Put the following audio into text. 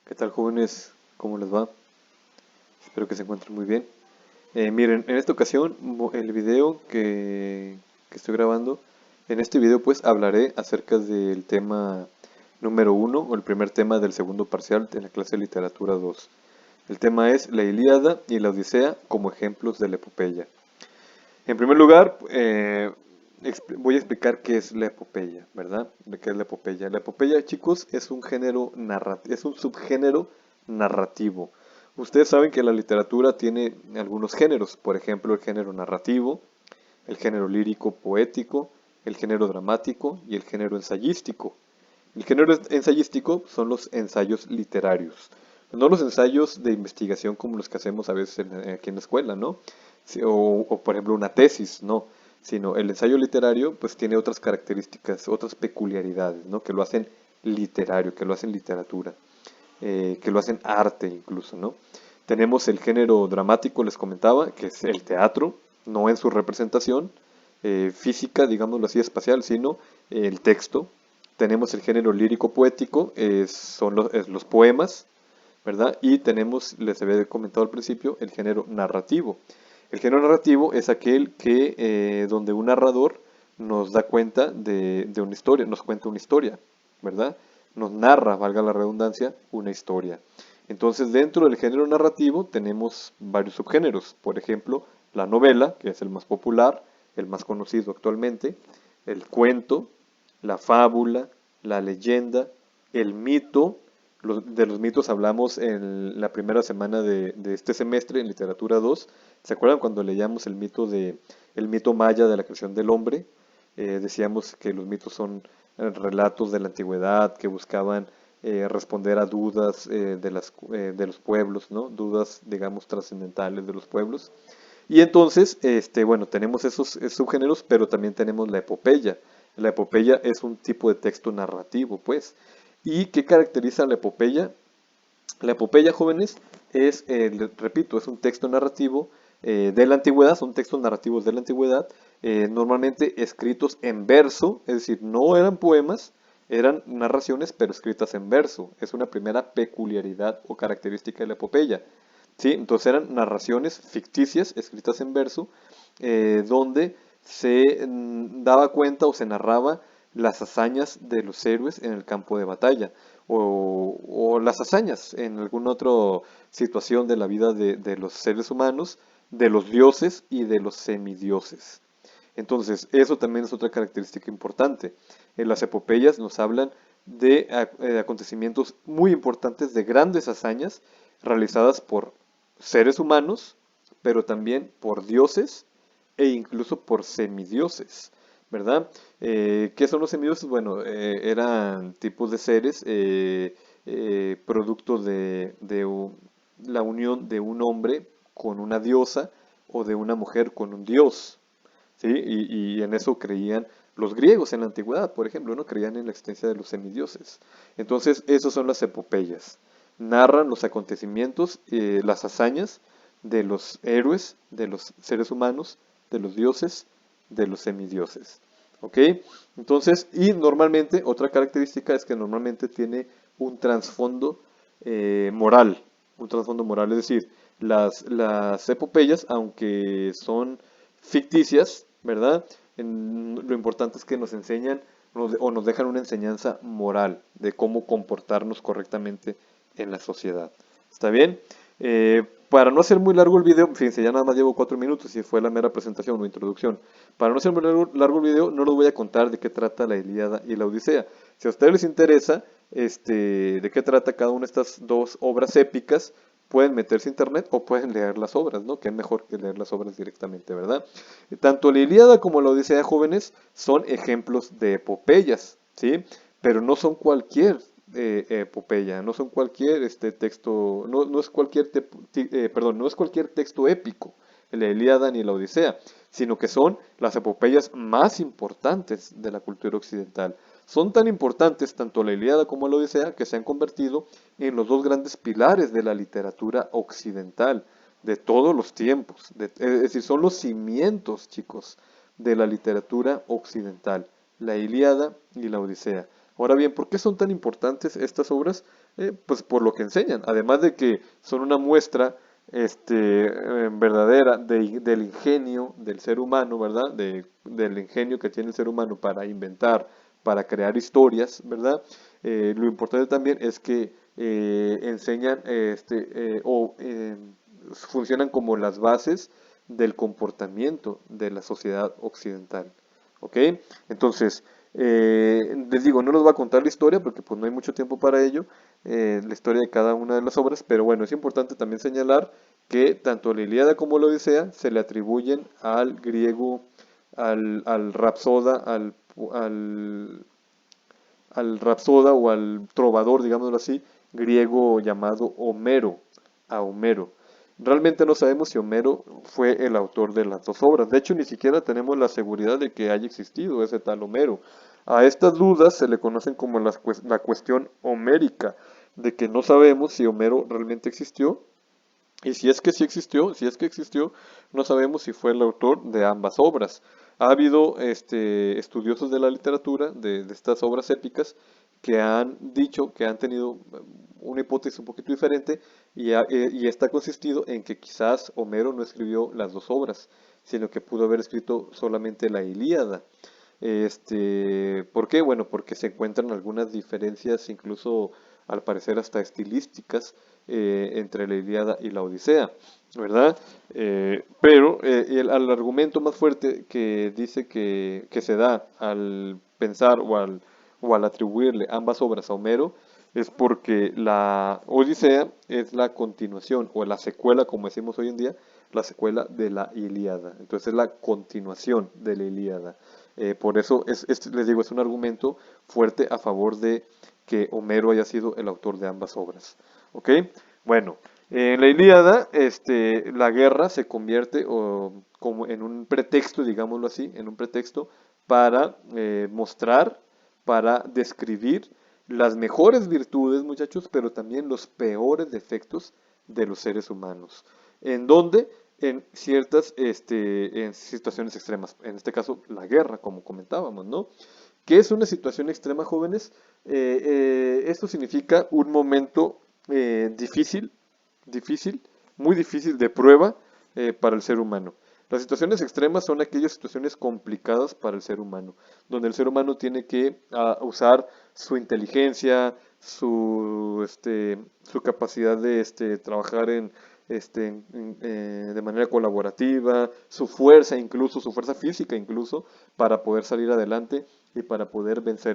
¿Qué tal, jóvenes? ¿Cómo les va? Espero que se encuentren muy bien. Miren, en esta ocasión el video que estoy grabando, en este video pues hablaré acerca del tema número uno o el primer tema del segundo parcial de la clase de literatura 2. El tema es la Ilíada y la Odisea como ejemplos de la epopeya. En primer lugar, voy a explicar qué es la epopeya, ¿verdad? ¿Qué es la epopeya? La epopeya, chicos, es un género es un subgénero narrativo. Ustedes saben que la literatura tiene algunos géneros, por ejemplo, el género narrativo, el género lírico poético, el género dramático y el género ensayístico. El género ensayístico son los ensayos literarios, no los ensayos de investigación como los que hacemos a veces aquí en la escuela, ¿no? O, por ejemplo una tesis, no, sino el ensayo literario pues tiene otras características, otras peculiaridades, ¿no? Que lo hacen literario, que lo hacen literatura, que lo hacen arte incluso, ¿no? Tenemos el género dramático, les comentaba, que es el teatro, no en su representación física, digámoslo así, espacial, sino el texto. Tenemos el género lírico poético, son los poemas, ¿verdad? Y tenemos, les había comentado al principio, el género narrativo. El género narrativo es aquel que donde un narrador nos da cuenta de una historia, nos cuenta una historia, ¿verdad? Nos narra, valga la redundancia, una historia. Entonces, dentro del género narrativo tenemos varios subgéneros. Por ejemplo, la novela, que es el más popular, el más conocido actualmente, el cuento, la fábula, la leyenda, el mito. De los mitos hablamos en la primera semana de este semestre en Literatura 2. ¿Se acuerdan cuando leíamos el mito maya de la creación del hombre? Decíamos que los mitos son relatos de la antigüedad que buscaban responder a dudas de los pueblos, ¿no? Dudas, digamos, trascendentales de los pueblos. Y entonces, bueno, tenemos esos subgéneros, pero también tenemos la epopeya. La epopeya es un tipo de texto narrativo, pues. ¿Y qué caracteriza la epopeya? La epopeya, jóvenes, repito, es un texto narrativo de la antigüedad, son textos narrativos de la antigüedad, normalmente escritos en verso, es decir, no eran poemas, eran narraciones, pero escritas en verso. Es una primera peculiaridad o característica de la epopeya. ¿Sí? Entonces eran narraciones ficticias escritas en verso, donde se daba cuenta o se narraba las hazañas de los héroes en el campo de batalla o las hazañas en alguna otra situación de la vida de los seres humanos, de los dioses y de los semidioses. Entonces, eso también es otra característica importante. En las epopeyas nos hablan de acontecimientos muy importantes, de grandes hazañas realizadas por seres humanos, pero también por dioses e incluso por semidioses, ¿verdad? ¿Qué son los semidioses? Bueno, eran tipos de seres producto la unión de un hombre con una diosa o de una mujer con un dios, ¿sí? Y en eso creían los griegos en la antigüedad, por ejemplo, ¿no? Creían en la existencia de los semidioses. Entonces, esas son las epopeyas. Narran los acontecimientos, las hazañas de los héroes, de los seres humanos, de los dioses, de los semidioses. ¿Ok? Entonces, y normalmente, otra característica es que normalmente tiene un trasfondo moral, un trasfondo moral, es decir, las epopeyas, aunque son ficticias, ¿verdad? Lo importante es que nos enseñan o nos dejan una enseñanza moral de cómo comportarnos correctamente en la sociedad. ¿Está bien? Para no hacer muy largo el video, fíjense, ya nada más llevo 4 minutos y fue la mera presentación o introducción. Para no hacer muy largo el video, no les voy a contar de qué trata la Ilíada y la Odisea. Si a ustedes les interesa de qué trata cada una de estas dos obras épicas, pueden meterse a internet o pueden leer las obras, ¿no? Que es mejor que leer las obras directamente, ¿verdad? Tanto la Ilíada como la Odisea, jóvenes, son ejemplos de epopeyas, ¿sí? Pero no son cualquier epopeya, no son cualquier texto, no es cualquier, perdón, no es cualquier texto épico, la Ilíada ni la Odisea, sino que son las epopeyas más importantes de la cultura occidental. Son tan importantes tanto la Ilíada como la Odisea que se han convertido en los dos grandes pilares de la literatura occidental de todos los tiempos. Es decir, son los cimientos, chicos, de la literatura occidental, la Ilíada y la Odisea. Ahora bien, ¿por qué son tan importantes estas obras? Pues por lo que enseñan, además de que son una muestra verdadera del ingenio del ser humano, ¿verdad? Del ingenio que tiene el ser humano para inventar, para crear historias, ¿verdad? Lo importante también es que enseñan funcionan como las bases del comportamiento de la sociedad occidental. ¿Ok? Entonces, les digo, no nos va a contar la historia porque pues no hay mucho tiempo para ello, la historia de cada una de las obras, pero bueno, es importante también señalar que tanto la Ilíada como la Odisea se le atribuyen al griego, al rapsoda, al rapsoda o al trovador, digámoslo así, griego llamado Homero, a Homero. Realmente no sabemos si Homero fue el autor de las dos obras. De hecho, ni siquiera tenemos la seguridad de que haya existido ese tal Homero. A estas dudas se le conocen como la cuestión homérica, de que no sabemos si Homero realmente existió y si es que sí existió, si es que existió, no sabemos si fue el autor de ambas obras. Ha habido estudiosos de la literatura, de estas obras épicas, que han dicho, que han tenido una hipótesis un poquito diferente y esta ha consistido en que quizás Homero no escribió las dos obras, sino que pudo haber escrito solamente la Ilíada. ¿Por qué? Bueno, porque se encuentran algunas diferencias, incluso al parecer hasta estilísticas, entre la Ilíada y la Odisea, ¿verdad? Al argumento más fuerte que dice que se da al pensar o al atribuirle ambas obras a Homero es porque la Odisea es la continuación o la secuela, como decimos hoy en día, la secuela de la Ilíada. Entonces es la continuación de la Ilíada. Por eso les digo, es un argumento fuerte a favor de que Homero haya sido el autor de ambas obras. ¿Ok? Bueno, en la Ilíada, la guerra se convierte como en un pretexto, digámoslo así, en un pretexto para mostrar, para describir las mejores virtudes, muchachos, pero también los peores defectos de los seres humanos. ¿En dónde? En situaciones extremas. En este caso, la guerra, como comentábamos, ¿no? ¿Qué es una situación extrema, jóvenes? Esto significa un momento difícil, difícil, muy difícil de prueba para el ser humano. Las situaciones extremas son aquellas situaciones complicadas para el ser humano, donde el ser humano tiene que usar su inteligencia, su capacidad de trabajar de manera colaborativa, su fuerza incluso, su fuerza física incluso, para poder salir adelante y para poder vencer